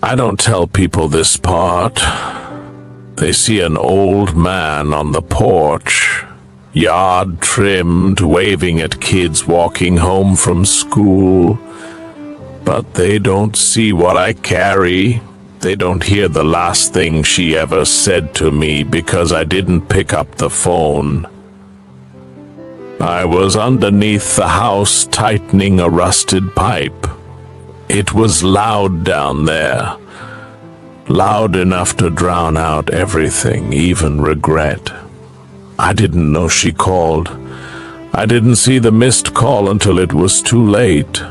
I don't tell people this part. They see an old man on the porch, yard trimmed, waving at kids walking home from school. But they don't see what I carry. They don't hear the last thing she ever said to me because I didn't pick up the phone. I was underneath the house tightening a rusted pipe. It was loud down there. Loud enough to drown out everything, even regret. I didn't know she called. I didn't see the missed call until it was too late.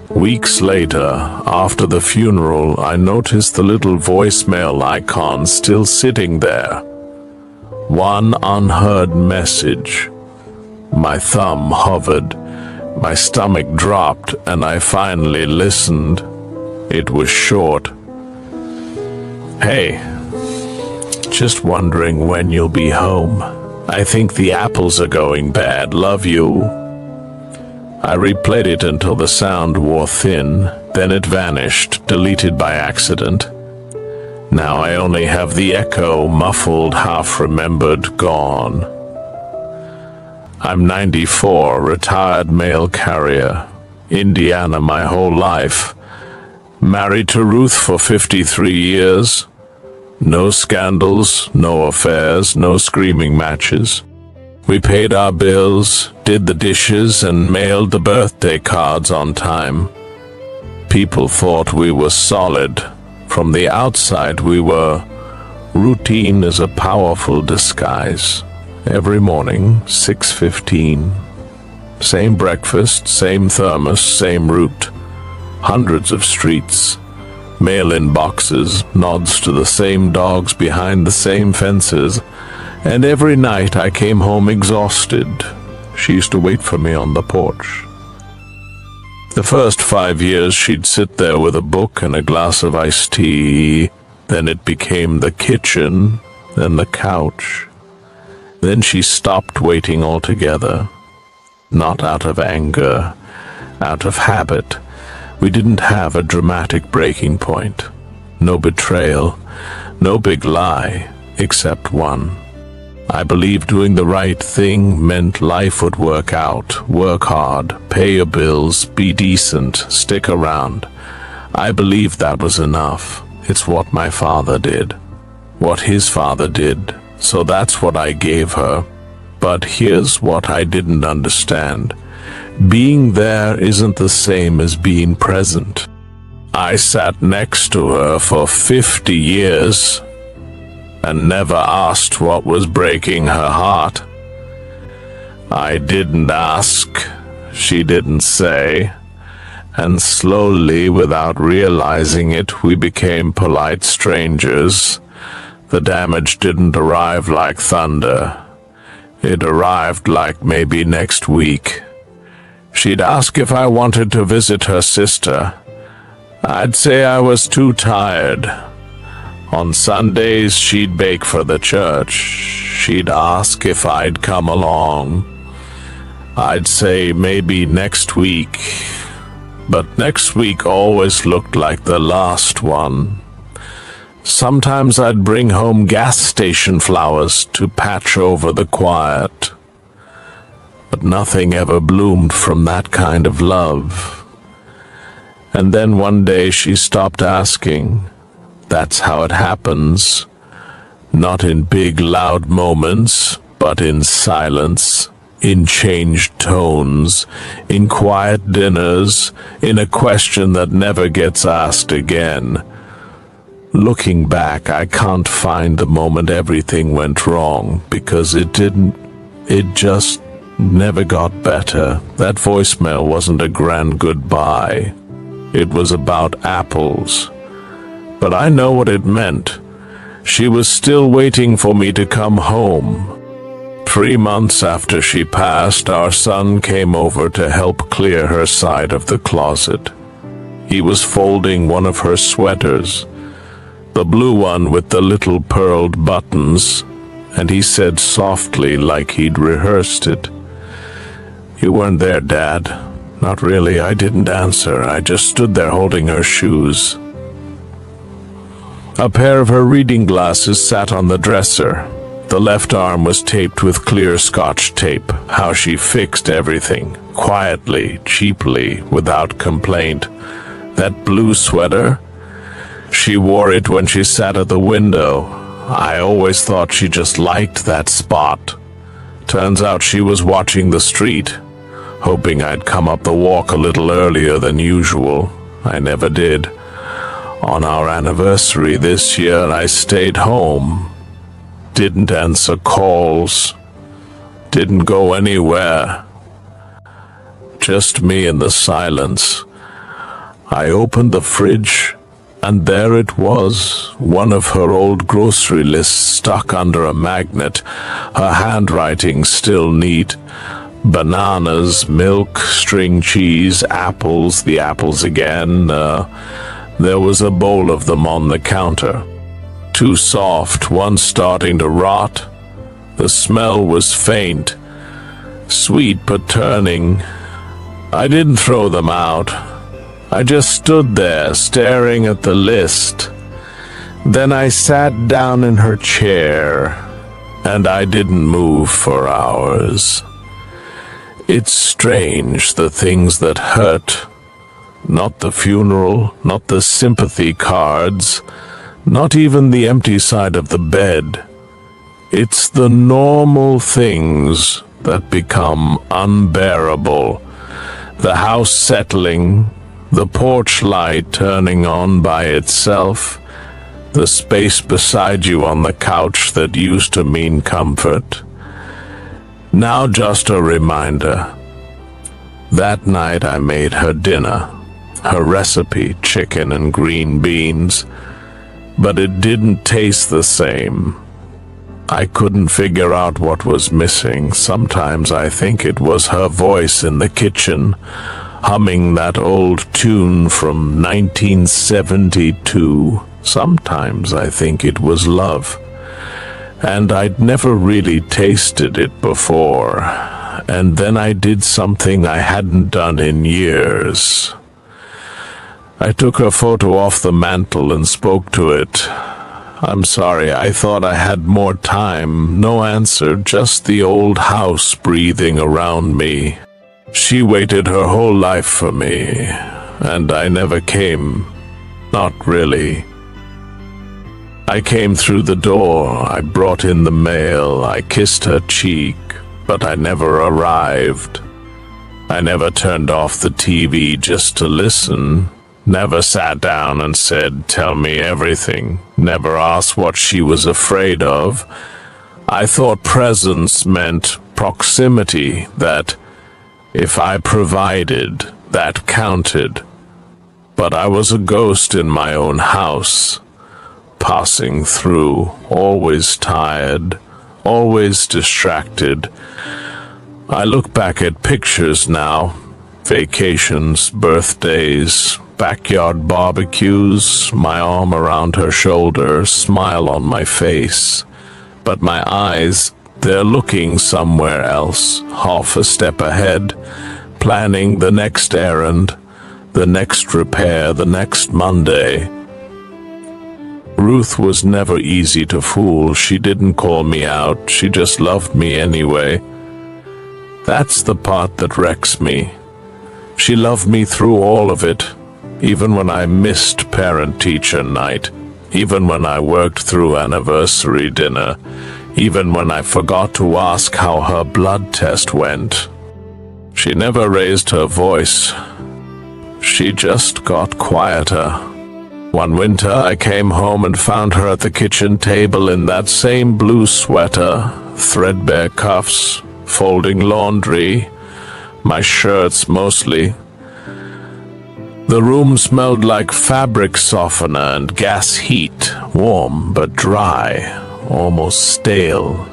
Weeks later, after the funeral, I noticed the little voicemail icon still sitting there. One unheard message. My thumb hovered, my stomach dropped, and I finally listened. It was short. Hey, just wondering when you'll be home. I think the apples are going bad. Love you. I replayed it until the sound wore thin, then it vanished, deleted by accident. Now I only have the echo, muffled, half-remembered, gone. I'm 94, retired mail carrier, Indiana my whole life. Married to Ruth for 53 years. No scandals, no affairs, no screaming matches. We paid our bills, did the dishes, and mailed the birthday cards on time. People thought we were solid. From the outside, we were. Routine is a powerful disguise. Every morning, 6:15. Same breakfast, same thermos, same route. Hundreds of streets. Mail-in boxes, nods to the same dogs behind the same fences. And every night I came home exhausted. She used to wait for me on the porch. The first 5 years she'd sit there with a book and a glass of iced tea. Then it became the kitchen, then the couch. Then she stopped waiting altogether. Not out of anger, out of habit. We didn't have a dramatic breaking point. No betrayal, no big lie, except one. I believed doing the right thing meant life would work out. Work hard, pay your bills, be decent, stick around. I believed that was enough. It's what my father did. What his father did. So that's what I gave her. But here's what I didn't understand. Being there isn't the same as being present. I sat next to her for 50 years and never asked what was breaking her heart. I didn't ask, she didn't say, and slowly, without realizing it, we became polite strangers. The damage didn't arrive like thunder. It arrived like maybe next week. She'd ask if I wanted to visit her sister. I'd say I was too tired. On Sundays, she'd bake for the church. She'd ask if I'd come along. I'd say maybe next week. But next week always looked like the last one. Sometimes I'd bring home gas station flowers to patch over the quiet. But nothing ever bloomed from that kind of love. And then one day she stopped asking. That's how it happens. Not in big, loud moments, but in silence, in changed tones, in quiet dinners, in a question that never gets asked again. Looking back, I can't find the moment everything went wrong, because it didn't. It just never got better. That voicemail wasn't a grand goodbye. It was about apples. But I know what it meant. She was still waiting for me to come home. 3 months after she passed, our son came over to help clear her side of the closet. He was folding one of her sweaters, the blue one with the little pearled buttons, and he said softly, like he'd rehearsed it, "You weren't there, Dad." "Not really." I didn't answer. I just stood there holding her shoes. A pair of her reading glasses sat on the dresser. The left arm was taped with clear Scotch tape. How she fixed everything, quietly, cheaply, without complaint. That blue sweater, she wore it when she sat at the window. I always thought she just liked that spot. Turns out she was watching the street, hoping I'd come up the walk a little earlier than usual. I never did. On our anniversary this year, I stayed home. Didn't answer calls. Didn't go anywhere. Just me in the silence. I opened the fridge, and there it was, one of her old grocery lists stuck under a magnet, her handwriting still neat. Bananas, milk, string cheese, apples, the apples again. There was a bowl of them on the counter. Too soft, one starting to rot. The smell was faint, sweet but turning. I didn't throw them out. I just stood there, staring at the list. Then I sat down in her chair, and I didn't move for hours. It's strange, the things that hurt. Not the funeral, not the sympathy cards, not even the empty side of the bed. It's the normal things that become unbearable. The house settling, the porch light turning on by itself, the space beside you on the couch that used to mean comfort. Now just a reminder. That night I made her dinner, her recipe, chicken and green beans, but it didn't taste the same. I couldn't figure out what was missing. Sometimes I think it was her voice in the kitchen, humming that old tune from 1972. Sometimes I think it was love. And I'd never really tasted it before. And then I did something I hadn't done in years. I took her photo off the mantel and spoke to it. I'm sorry, I thought I had more time. No answer, just the old house breathing around me. She waited her whole life for me, and I never came. Not really. I came through the door, I brought in the mail, I kissed her cheek, but I never arrived. I never turned off the TV just to listen, never sat down and said, "Tell me everything," never asked what she was afraid of. I thought presence meant proximity, that if I provided, that counted. But I was a ghost in my own house, passing through, always tired, always distracted. I look back at pictures now, vacations, birthdays, backyard barbecues, my arm around her shoulder, smile on my face. But my eyes, they're looking somewhere else, half a step ahead, planning the next errand, the next repair, the next Monday. Ruth was never easy to fool. She didn't call me out. She just loved me anyway. That's the part that wrecks me. She loved me through all of it, even when I missed parent-teacher night, even when I worked through anniversary dinner, even when I forgot to ask how her blood test went. She never raised her voice. She just got quieter. One winter, I came home and found her at the kitchen table in that same blue sweater, threadbare cuffs, folding laundry, my shirts mostly. The room smelled like fabric softener and gas heat, warm but dry, almost stale.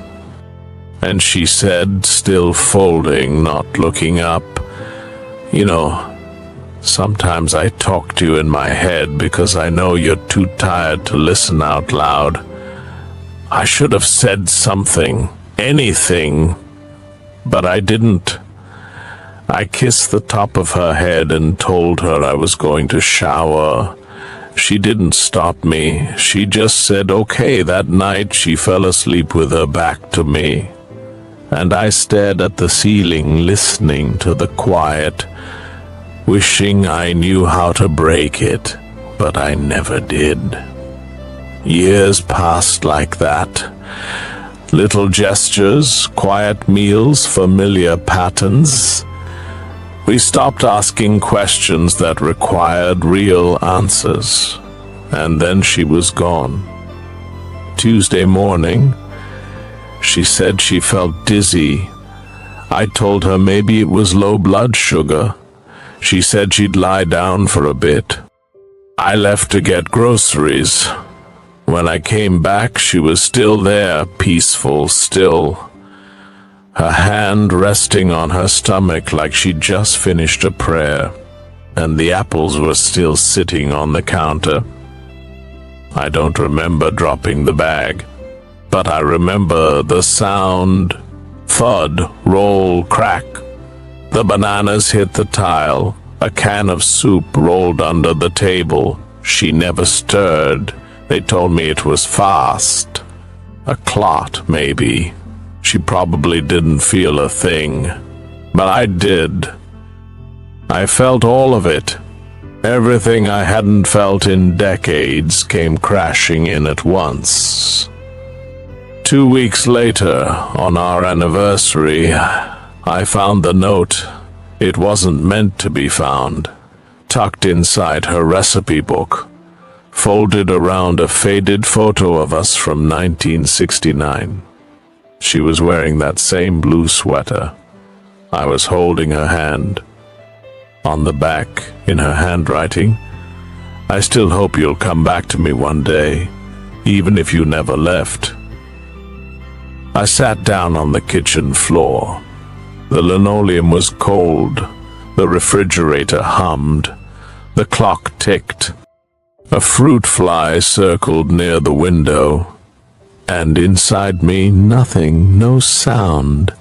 And she said, still folding, not looking up, "You know, sometimes I talk to you in my head because I know you're too tired to listen out loud. I should have said something, anything, but I didn't." I kissed the top of her head and told her I was going to shower, She didn't stop me. She just said okay. That night she fell asleep with her back to me, and I stared at the ceiling, listening to the quiet, wishing I knew how to break it, but I never did. Years passed like that. Little gestures, quiet meals, familiar patterns. We stopped asking questions that required real answers, and then she was gone. Tuesday morning, she said she felt dizzy. I told her maybe it was low blood sugar. She said she'd lie down for a bit. I left to get groceries. When I came back, she was still there, peaceful, still. Her hand resting on her stomach like she'd just finished a prayer, and the apples were still sitting on the counter. I don't remember dropping the bag, but I remember the sound, thud, roll, crack. The bananas hit the tile. A can of soup rolled under the table. She never stirred. They told me it was fast. A clot, maybe. She probably didn't feel a thing, but I did. I felt all of it. Everything I hadn't felt in decades came crashing in at once. 2 weeks later, on our anniversary, I found the note. It wasn't meant to be found. Tucked inside her recipe book, folded around a faded photo of us from 1969. She was wearing that same blue sweater. I was holding her hand. On the back, in her handwriting, I still hope you'll come back to me one day, even if you never left. I sat down on the kitchen floor. The linoleum was cold. The refrigerator hummed. The clock ticked. A fruit fly circled near the window. And inside me, nothing, no sound.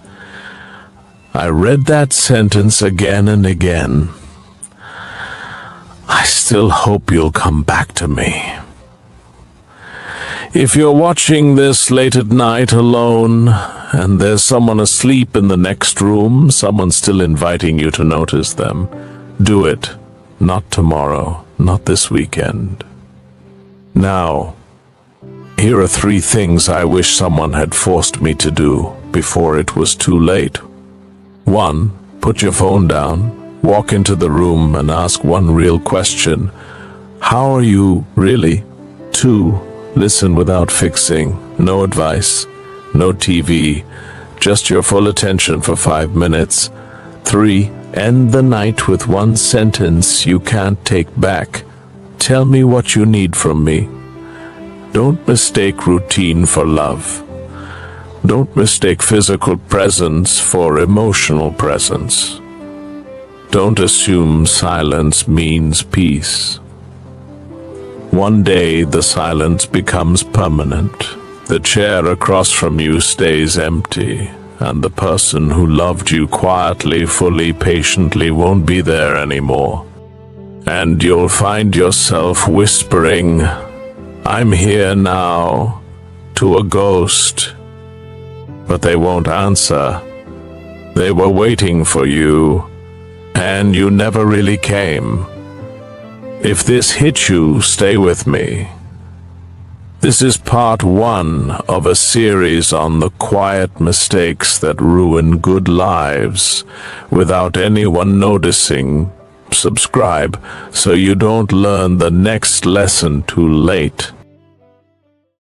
I read that sentence again and again. I still hope you'll come back to me. If you're watching this late at night alone, and there's someone asleep in the next room, someone still inviting you to notice them, do it. Not tomorrow, not this weekend. Now, here are 3 things I wish someone had forced me to do before it was too late. 1. Put your phone down, walk into the room and ask one real question. How are you, really? 2. Listen without fixing. No advice, no TV, just your full attention for 5 minutes. 3. End the night with one sentence you can't take back. Tell me what you need from me. Don't mistake routine for love. Don't mistake physical presence for emotional presence. Don't assume silence means peace. One day the silence becomes permanent. The chair across from you stays empty, and the person who loved you quietly, fully, patiently won't be there anymore. And you'll find yourself whispering, "I'm here now," to a ghost. But they won't answer. They were waiting for you, and you never really came. If this hit you, stay with me. This is part 1 of a series on the quiet mistakes that ruin good lives without anyone noticing. Subscribe so you don't learn the next lesson too late.